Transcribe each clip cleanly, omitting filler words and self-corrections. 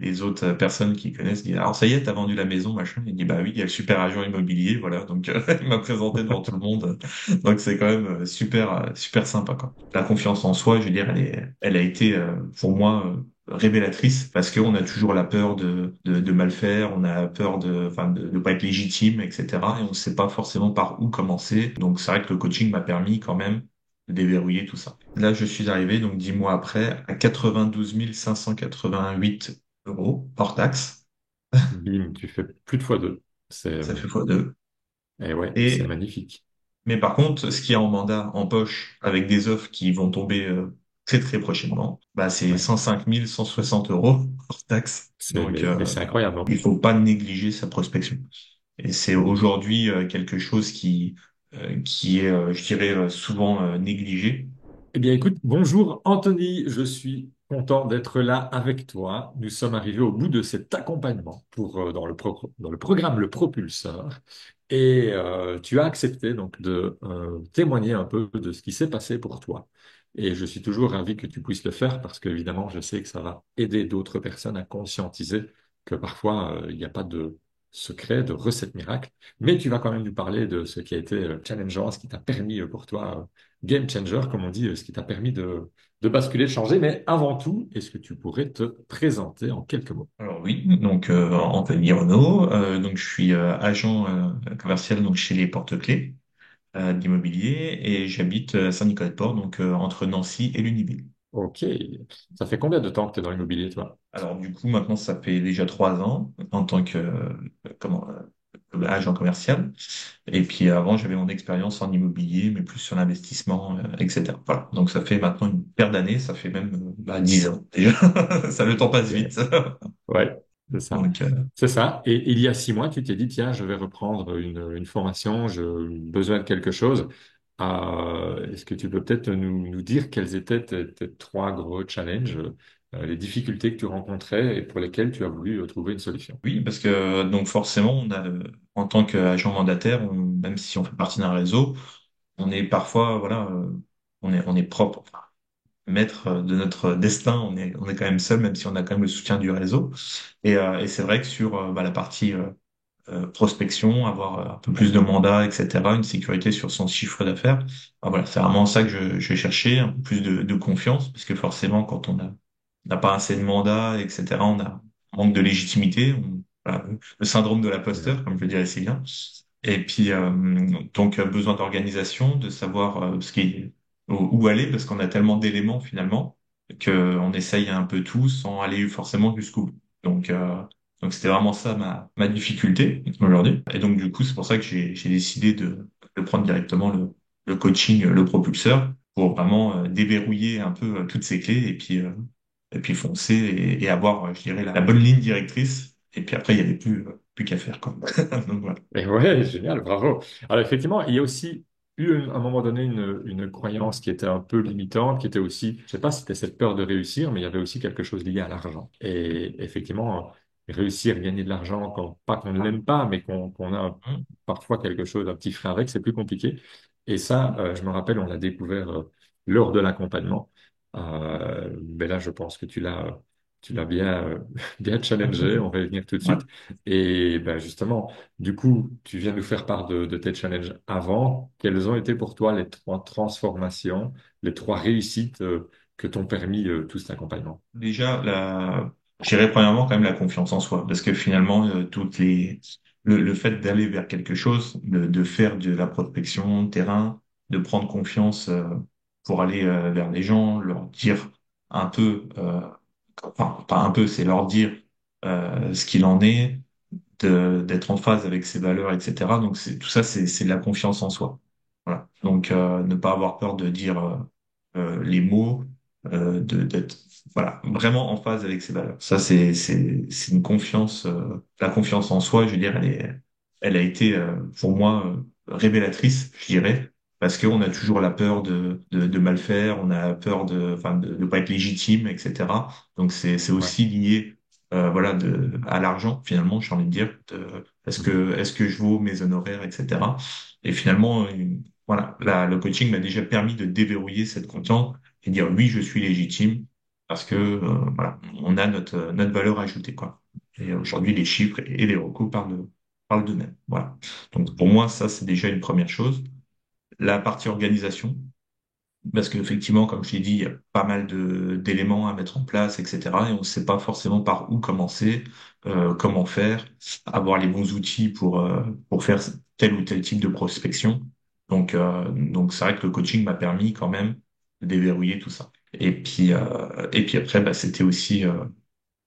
les autres personnes qui connaissent disent, alors ça y est, t'as vendu la maison, machin. Il dit, bah oui, il y a le super agent immobilier, voilà. Donc, il m'a présenté devant tout le monde. Donc, c'est quand même super sympa, quoi. La confiance en soi, je veux dire, elle a été, pour moi, révélatrice parce qu'on a toujours la peur de mal faire, on a peur enfin, de pas être légitime, etc. Et on ne sait pas forcément par où commencer. Donc, c'est vrai que le coaching m'a permis quand même de déverrouiller tout ça. Là, je suis arrivé, donc 10 mois après, à 92 588 euros hors taxe. Bim, tu fais plus de fois deux. C'est, Ça fait fois deux. et ouais, c'est Et, magnifique. mais par contre, ce qu'il y a en mandat, en poche, avec des offres qui vont tomber très prochainement, bah, c'est Ouais. 105 160 euros hors taxe. Donc, Mais c'est incroyable, hein. il faut pas négliger sa prospection. Et c'est aujourd'hui quelque chose qui est, je dirais, souvent négligé. Eh bien, écoute, bonjour Anthony, je suis content d'être là avec toi. Nous sommes arrivés au bout de cet accompagnement dans le programme Le Propulseur et tu as accepté donc de témoigner un peu de ce qui s'est passé pour toi. Et je suis toujours ravi que tu puisses le faire parce qu'évidemment, je sais que ça va aider d'autres personnes à conscientiser que parfois, il n'y a pas de secret, de recette miracle, mais tu vas quand même nous parler de ce qui a été challengeant, ce qui t'a permis pour toi game changer, comme on dit, ce qui t'a permis de basculer, de changer. Mais avant tout, est-ce que tu pourrais te présenter en quelques mots? Alors oui, donc Anthony Renaud, donc je suis agent commercial donc chez les Porte-Clés d'immobilier et j'habite à Saint-Nicolas-de-Port, donc entre Nancy et Lunéville. Ok. Ça fait combien de temps que tu es dans l'immobilier, toi? Alors du coup maintenant ça fait déjà 3 ans en tant que agent commercial et puis avant j'avais mon expérience en immobilier mais plus sur l'investissement etc. Voilà, donc ça fait maintenant une paire d'années, ça fait même 10 ans déjà, ça le temps passe Ok. vite. Ouais, c'est ça. Donc C'est ça. Et il y a 6 mois, tu t'es dit, tiens, je vais reprendre une formation, j'ai besoin de quelque chose. Est-ce que tu peux peut-être nous dire quels étaient tes trois gros challenges, les difficultés que tu rencontrais et pour lesquelles tu as voulu trouver une solution? Oui, parce que donc forcément, en tant qu'agent mandataire, même si on fait partie d'un réseau, on est parfois, voilà, on est propre, enfin, maître de notre destin. On est quand même seul, même si on a quand même le soutien du réseau. Et c'est vrai que sur la partie prospection, avoir un peu plus de mandats, etc., une sécurité sur son chiffre d'affaires, voilà, c'est vraiment ça que je cherchais, un peu plus de confiance, parce que forcément, quand on n'a pas assez de mandats, etc., on manque de légitimité, voilà, le syndrome de Mhm. l'imposteur, comme je le dirais si bien. Et puis, donc, besoin d'organisation, de savoir où aller, parce qu'on a tellement d'éléments finalement, qu'on essaye un peu tout sans aller forcément jusqu'au bout. Donc c'était vraiment ça ma difficulté aujourd'hui. Et donc du coup, c'est pour ça que j'ai décidé de prendre directement le coaching, le propulseur, pour vraiment déverrouiller un peu toutes ces clés et puis foncer et avoir, je dirais, la bonne ligne directrice. Et puis après, il y avait plus qu'à faire, quoi. Donc voilà. Et ouais, génial, bravo. Alors effectivement, il y a aussi eu à un moment donné une croyance qui était un peu limitante, qui était aussi, je sais pas si c'était cette peur de réussir, mais il y avait aussi quelque chose lié à l'argent. Et effectivement, réussir, gagner de l'argent, pas qu'on ne l'aime pas, mais qu'on a parfois quelque chose, un petit frein avec, c'est plus compliqué. Et ça, je me rappelle, on l'a découvert lors de l'accompagnement. Mais là, je pense que tu l'as bien, bien challengé. On va y venir tout de Ouais. suite. Et ben justement, du coup, tu viens nous faire part de tes challenges avant. Quelles ont été pour toi les trois transformations, les trois réussites que t'ont permis tout cet accompagnement? Déjà, je dirais premièrement quand même la confiance en soi, parce que finalement, le fait d'aller vers quelque chose, de faire de la prospection de terrain, de prendre confiance pour aller vers les gens, leur dire un peu, enfin pas un peu, c'est leur dire ce qu'il en est, d'être en phase avec ses valeurs, etc. Donc tout ça, c'est de la confiance en soi. Voilà. Donc ne pas avoir peur de dire les mots, d'être voilà vraiment en phase avec ses valeurs. Ça, c'est une confiance, la confiance en soi. Je veux dire, elle a été pour moi révélatrice, je dirais. Parce qu'on a toujours la peur de mal faire, on a peur enfin, de pas être légitime, etc. Donc c'est Ouais. aussi lié voilà, à l'argent, finalement, j'ai envie de dire. Mhm. Est-ce que je vaux mes honoraires, etc. Et finalement, voilà, le coaching m'a déjà permis de déverrouiller cette confiance et dire oui, je suis légitime. parce que voilà, on a notre valeur ajoutée, quoi. Et aujourd'hui, les chiffres et les recours parlent d'eux-mêmes. Voilà. Donc pour moi, ça, c'est déjà une première chose. La partie organisation, parce qu'effectivement, comme je l'ai dit, il y a pas mal d'éléments à mettre en place, etc. Et on ne sait pas forcément par où commencer, comment faire, avoir les bons outils pour faire tel ou tel type de prospection. Donc c'est vrai que le coaching m'a permis quand même de déverrouiller tout ça. Et puis après, bah, c'était aussi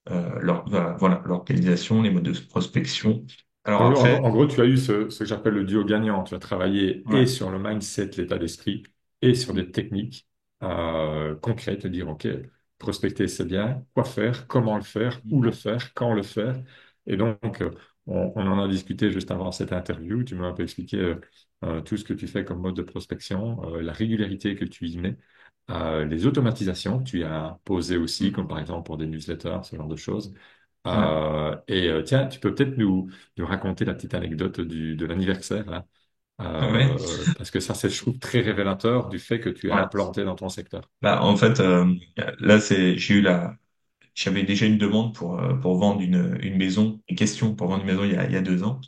voilà, l'organisation, les modes de prospection. Alors après, En gros, tu as eu ce que j'appelle le duo gagnant. Tu as travaillé et ouais. sur le mindset, l'état d'esprit, et sur des techniques concrètes, de dire, OK, prospecter, c'est bien, quoi faire, comment le faire, où le faire, quand le faire. Et donc, on en a discuté juste avant cette interview. Tu m'as un peu expliqué tout ce que tu fais comme mode de prospection, la régularité que tu y mets, les automatisations que tu as posées aussi, comme par exemple pour des newsletters, ce genre de choses. Ouais. Tiens, tu peux peut-être nous raconter la petite anecdote de l'anniversaire, là. Ouais. Parce que ça, c'est, je trouve, très révélateur du fait que tu es Ouais. implanté dans ton secteur. Bah, en fait, là, j'avais déjà une demande pour vendre une maison, une question pour vendre une maison il y a 2 ans.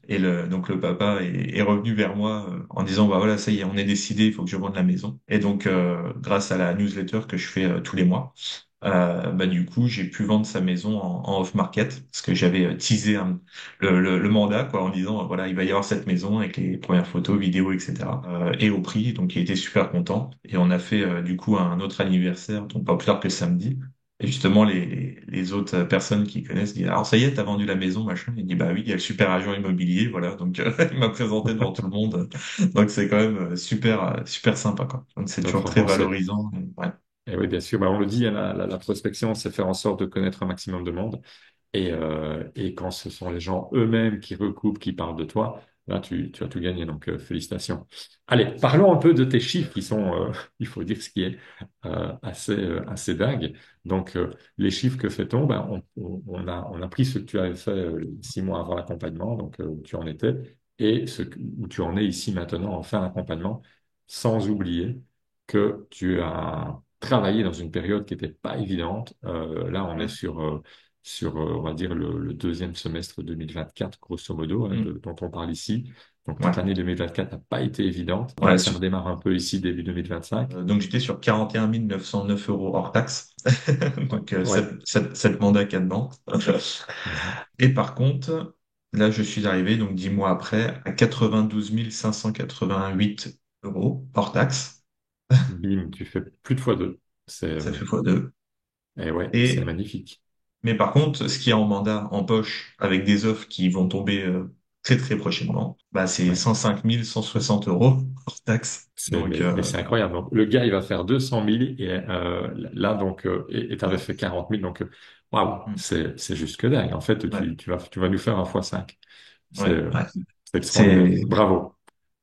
Donc le papa est revenu vers moi en disant, bah voilà, ça y est, on est décidé, il faut que je vende la maison. Et donc, grâce à la newsletter que je fais tous les mois, bah du coup, j'ai pu vendre sa maison en off-market parce que j'avais teasé le mandat quoi en disant, voilà, il va y avoir cette maison avec les premières photos, vidéos, etc. Et au prix, donc il était super content. Et on a fait du coup un autre anniversaire, donc pas plus tard que samedi. Et justement, les autres personnes qui connaissent disent, alors ça y est, t'as vendu la maison, machin. Il dit, bah oui, il y a le super agent immobilier, voilà. Donc il m'a présenté devant tout le monde. Donc c'est quand même super sympa, quoi. Donc c'est Donc, toujours très franchement, c'est, valorisant. Ouais. et oui, bien sûr, bah, on le dit, hein, la prospection, c'est faire en sorte de connaître un maximum de monde. Et quand ce sont les gens eux-mêmes qui recoupent, qui parlent de toi, là, tu as tout gagné. Donc, félicitations. Allez, parlons un peu de tes chiffres qui sont, il faut dire ce qui est assez dingue. Donc, les chiffres que fait-on? Ben, on a pris ce que tu avais fait 6 mois avant l'accompagnement, donc où tu en étais, et où tu en es ici maintenant en fin d'accompagnement, sans oublier que tu as travaillé dans une période qui n'était pas évidente. Là, on est on va dire, le deuxième semestre 2024, grosso modo, hein, Mm. dont on parle ici. Donc, toute Ouais. l'année 2024 n'a pas été évidente. Ouais, Là, ça redémarre un peu ici, début 2025. donc j'étais sur 41 909 euros hors taxe. Ouais. Donc Ouais. sept mandats cadran. Mhm. Et par contre, là je suis arrivé, donc 10 mois après, à 92 588 euros hors taxe. Bim, tu fais plus de fois deux. Ça fait x2. Et ouais, c'est Et, magnifique. mais par contre, ce qui est en mandat en poche avec des offres qui vont tomber très très prochainement, bah, c'est Ouais. 105 160 euros hors taxe. Donc, Mais c'est incroyable. Donc, le gars, il va faire 200 000 et là, donc, et tu avais fait 40 000. Donc, waouh, mm, c'est juste que dingue. En fait, ouais, tu vas nous faire un fois 5. C'est ouais, euh, ouais. c'est extraordinaire. C'est Bravo.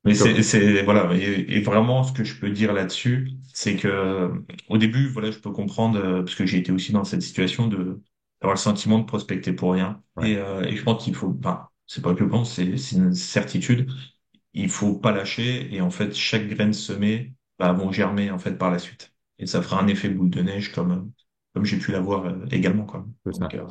Mais Top. voilà, et vraiment, ce que je peux dire là-dessus, c'est que au début, voilà, je peux comprendre, parce que j'ai été aussi dans cette situation d'avoir le sentiment de prospecter pour rien. Ouais, Et je pense qu'il faut, enfin, c'est pas que je pense, c'est une certitude. Il faut pas lâcher, et en fait, chaque graine semée, bah, vont germer, en fait, par la suite. Et ça fera un effet boule de neige comme j'ai pu l'avoir, également, quoi. c'est Donc, ça.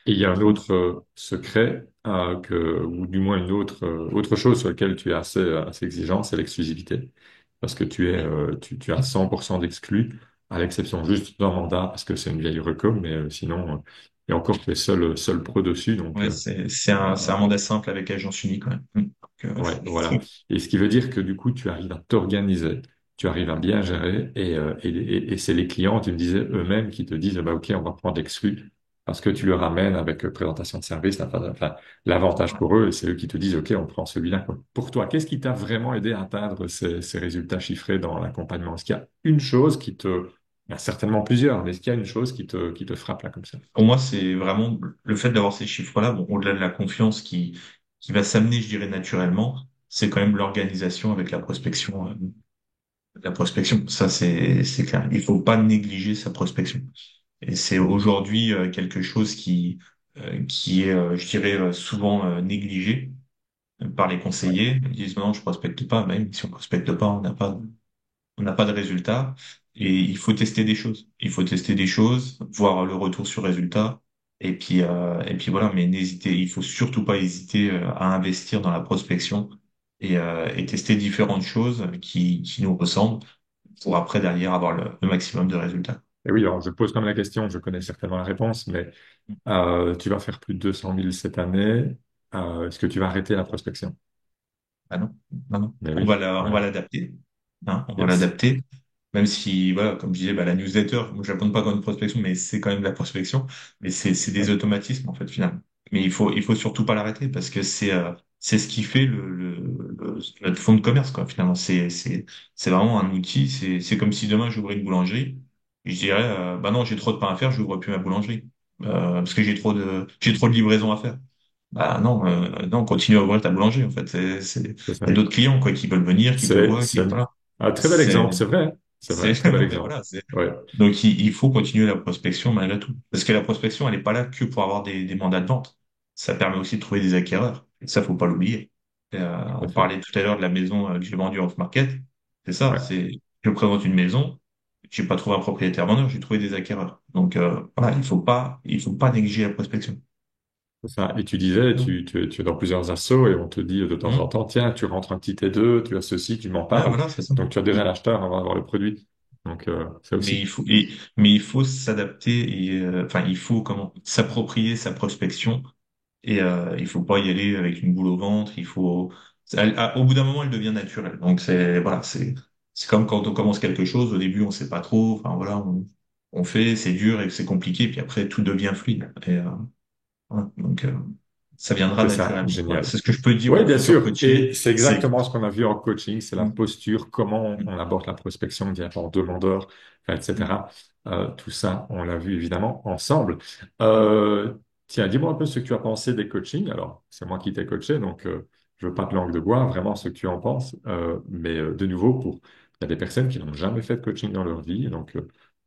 Et il y a un autre secret, ou du moins une autre chose sur laquelle tu es assez exigeant, c'est l'exclusivité. Parce que tu as 100% d'exclus, à l'exception juste d'un mandat, parce que c'est une vieille reco, mais sinon, et encore, tu es seul pro dessus. Donc, ouais, c'est un mandat simple avec agence unique, ouais. ouais, voilà. Et ce qui veut dire que du coup, tu arrives à t'organiser, tu arrives à bien gérer, et c'est les clients, tu me disais eux-mêmes, qui te disent, bah, OK, on va prendre l'exclu, parce que tu le ramènes avec présentation de service, enfin, l'avantage pour eux, c'est eux qui te disent, OK, on prend celui-là, quoi. Pour toi, qu'est-ce qui t'a vraiment aidé à atteindre ces résultats chiffrés dans l'accompagnement? Est-ce qu'il y a une chose il y a certainement plusieurs, mais est-ce qu'il y a une chose qui te frappe là comme ça? Pour moi, c'est vraiment le fait d'avoir ces chiffres-là, bon, au-delà de la confiance qui va s'amener, je dirais, naturellement, c'est quand même l'organisation avec la prospection. La prospection, ça, c'est clair. Il faut pas négliger sa prospection. Et c'est aujourd'hui quelque chose qui est, je dirais, souvent négligé par les Ouais, conseillers. Ils disent, non, je prospecte pas. Même si on prospecte pas, on n'a pas. on n'a pas de résultat et il faut tester des choses. Il faut tester des choses, voir le retour sur résultat. Et puis voilà, mais il faut surtout pas hésiter à investir dans la prospection et tester différentes choses qui nous ressemblent pour après derrière avoir le maximum de résultats. Et oui, alors je pose quand même la question, je connais certainement la réponse, mais tu vas faire plus de 200 000 cette année. Est-ce que tu vas arrêter la prospection? Ah non, non, non. Mais oui, On va voilà. l'adapter, hein, on va Yes. l'adapter. Même si, voilà, comme je disais, bah, la newsletter, moi, je la compte pas comme une prospection, mais c'est quand même de la prospection. Mais c'est des Ouais, automatismes, en fait, finalement. Mais il faut surtout pas l'arrêter parce que c'est ce qui fait notre fonds de commerce, quoi, finalement. C'est vraiment un outil. C'est comme si demain j'ouvrais une boulangerie. Je dirais, bah non, j'ai trop de pain à faire, je n'ouvre plus ma boulangerie. Parce que j'ai trop de livraisons à faire. Bah non, non, continue à ouvrir ta boulangerie en fait. c'est ça. T'as d'autres clients quoi qui veulent venir, qui te voient, C'est qui voilà. un très bel C'est, exemple, c'est vrai, hein. C'est vrai, c'est, très bel ben exemple. voilà. Ouais, Donc il faut continuer la prospection malgré tout, parce que la prospection elle est pas là que pour avoir des mandats de vente. Ça permet aussi de trouver des acquéreurs. Et ça faut pas l'oublier. tout à On fait. parlait tout à l'heure de la maison que j'ai vendue en off-market. C'est ça. Ouais. C'est je présente une maison. J'ai pas trouvé un propriétaire vendeur, j'ai trouvé des acquéreurs. Donc voilà, il faut pas négliger la prospection. C'est ça. Et tu disais, tu es dans plusieurs assos et on te dit de temps en Mhm. temps, tiens, tu rentres un petit T2, tu as ceci, tu m'en Ouais, parles. voilà, c'est ça. Donc tu as déjà l'acheteur avant d'avoir le produit. Donc ça aussi. Mais il faut s'adapter et enfin il faut comment s'approprier sa prospection et il faut pas y aller avec une boule au ventre. Au bout d'un moment elle devient naturelle. Donc c'est comme quand on commence quelque chose. Au début on sait pas trop. Enfin voilà on fait c'est dur et c'est compliqué puis après tout devient fluide et voilà. Donc ça viendra C'est ça, naturellement. Voilà génial. c'est ce que je peux dire Oui, aux bien futurs sûr. coachés. Et c'est C'est exactement ce qu'on a vu en coaching, c'est la Mm, posture, comment mm, on aborde la prospection via rapport demandeur, enfin, mm. etc. Tout ça, on l'a vu évidemment ensemble. Tiens, dis-moi un peu ce que tu as pensé des coachings. Alors, c'est moi qui t'ai coaché, donc je veux pas de langue de bois, vraiment ce que tu en penses. Mais de nouveau, il y a des personnes qui n'ont jamais fait de coaching dans leur vie, donc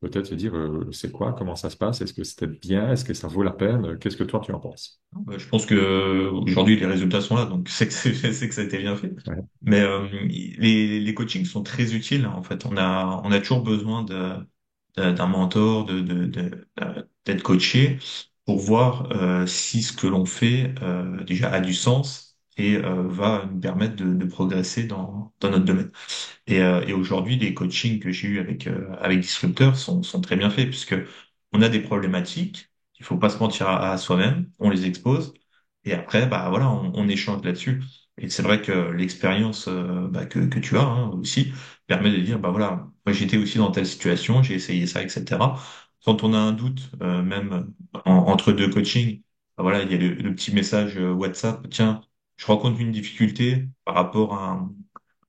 peut-être se dire, c'est quoi, comment ça se passe, est-ce que c'était bien, est-ce que ça vaut la peine, qu'est-ce que toi tu en penses? Je pense que aujourd'hui les résultats sont là, donc c'est que ça a été bien fait. Ouais. Mais les coachings sont très utiles. En fait, on a toujours besoin d'un mentor, d'être coaché pour voir si ce que l'on fait déjà a du sens et va nous permettre de progresser dans notre domaine. Et aujourd'hui, les coachings que j'ai eu avec Disruptor sont très bien faits puisque on a des problématiques, il faut pas se mentir à soi-même, on les expose et après, bah voilà, on échange là-dessus. Et c'est vrai que l'expérience bah, que tu as hein, aussi permet de dire, bah voilà, moi j'étais aussi dans telle situation, j'ai essayé ça, etc. Quand on a un doute, même entre deux coachings, bah voilà, il y a le petit message WhatsApp, tiens, je rencontre une difficulté par rapport à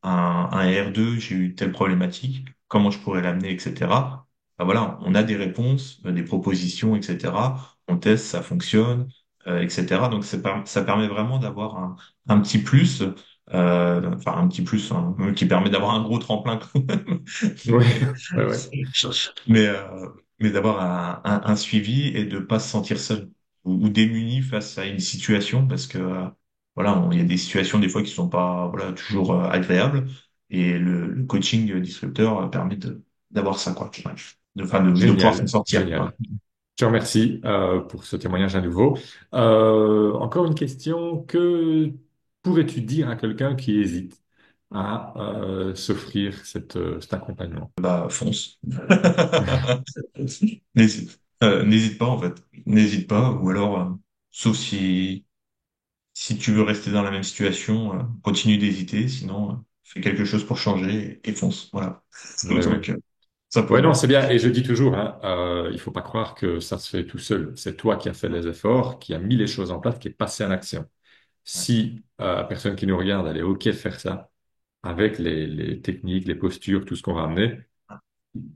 un R2, j'ai eu telle problématique, comment je pourrais l'amener, etc. Ben voilà, on a des réponses, des propositions, etc. On teste, ça fonctionne, etc. Donc ça permet vraiment d'avoir un petit plus, enfin un petit plus hein, qui permet d'avoir un gros tremplin quand même. Oui, Mais, ouais, ouais. mais, mais d'avoir un suivi et de pas se sentir seul ou démuni face à une situation parce que voilà, il y a des situations des fois qui sont pas voilà toujours agréables et le coaching disrupteur permet de d'avoir ça quoi, ouais. De pouvoir s'en Génial, sortir. Voilà. génial. Je te remercie pour ce témoignage à nouveau. Encore une question. Que pourrais-tu dire à quelqu'un qui hésite à s'offrir cet accompagnement? Bah fonce. N'hésite pas en fait, n'hésite pas ou alors sauf si tu veux rester dans la même situation, continue d'hésiter, sinon fais quelque chose pour changer et fonce. Voilà. Oui, oui. Donc ça pour Ouais, non, moi. c'est bien. Et je dis toujours, hein, il faut pas croire que ça se fait tout seul. C'est toi qui as fait les efforts, qui a mis les choses en place, qui est passé à l'action. Ouais. Si la personne qui nous regarde, elle est OK de faire ça, avec les techniques, les postures, tout ce qu'on va amener,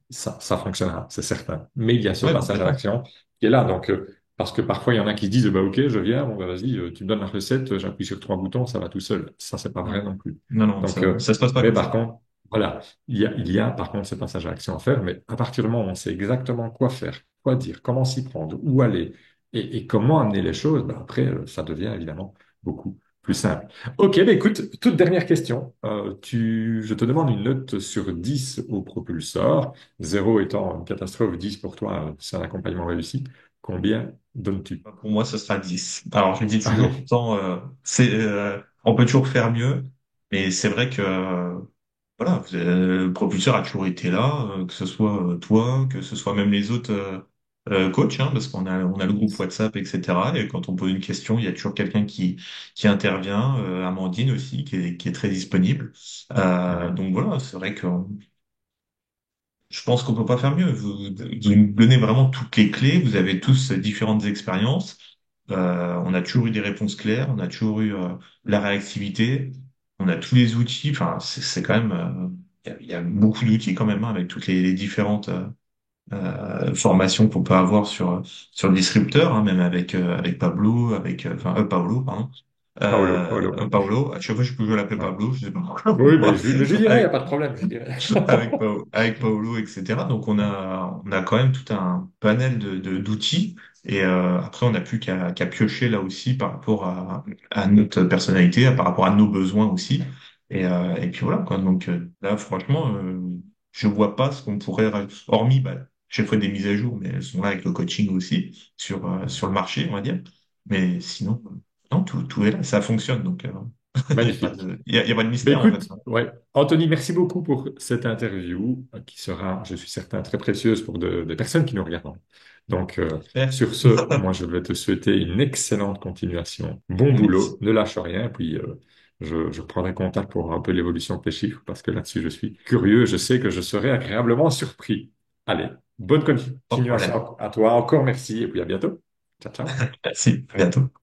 ça fonctionnera, c'est certain. Mais il y a ce Ouais, passage à complètement. l'action qui est là. Donc, parce que parfois, il y en a qui se disent, bah, OK, je viens, bon, bah, vas-y, tu me donnes la recette, j'appuie sur trois boutons, ça va tout seul. Ça, c'est pas Ouais. vrai non plus. Non, non, Donc, ça se passe pas mais comme par ça. contre, voilà, il y a par contre ce passage à l'action à faire, mais à partir du moment où on sait exactement quoi faire, quoi dire, comment s'y prendre, où aller et comment amener les choses, bah, après, ça devient évidemment beaucoup Plus simple. Ok, bah écoute, toute dernière question. Je te demande une note sur 10 au propulseur, 0 étant une catastrophe, 10 pour toi, c'est un accompagnement réussi. Combien donnes-tu? Pour moi, ce sera 10. Alors, je le dis toujours, Allez, pourtant, on peut toujours faire mieux, mais c'est vrai que voilà, le propulseur a toujours été là, que ce soit toi, que ce soit même les autres coachs, hein, parce qu'on a le groupe WhatsApp, etc. Et quand on pose une question, il y a toujours quelqu'un qui intervient, Amandine aussi, qui est très disponible. ouais. Donc voilà, c'est vrai que je pense qu'on peut pas faire mieux. Vous nous donnez vraiment toutes les clés. Vous avez tous différentes expériences. On a toujours eu des réponses claires. On a toujours eu la réactivité. On a tous les outils. Enfin, c'est quand même. Il y a beaucoup d'outils quand même, hein, avec toutes les différentes formations qu'on peut avoir sur le disrupteur, hein, même avec Pablo, enfin Paolo, pardon. Paolo, Paolo, ouais. Paolo. À chaque fois, je peux l'appeler Ouais. Pablo. Je sais pas pourquoi. Oui, mais je dirais, il n'y a Avec pas de problème, je dirais. avec Paolo, etc. Donc on a quand même tout un panel d'outils et après on n'a plus qu'à piocher là aussi par rapport à notre personnalité, par rapport à nos besoins aussi. Et puis voilà quoi. Donc là franchement, je vois pas ce qu'on pourrait hormis chaque fois des mises à jour, mais elles sont là avec le coaching aussi sur le marché, on va dire. Mais sinon, non, tout est là, ça fonctionne. Donc il y a pas Magnifique. de il y a pas de Ben mystère en fait. écoute, ouais. Anthony, merci beaucoup pour cette interview qui sera, je suis certain, très précieuse pour des personnes qui nous regardent. Donc, J'espère. sur ce, moi, je vais te souhaiter une excellente continuation. Bon Merci. boulot, ne lâche rien. Puis, je prendrai contact pour voir un peu l'évolution de tes chiffres parce que là-dessus, je suis curieux. Je sais que je serai agréablement surpris. Allez, bonne Pas de problème. continuation à toi. Encore merci et puis à bientôt. Ciao, ciao. Merci. À bientôt.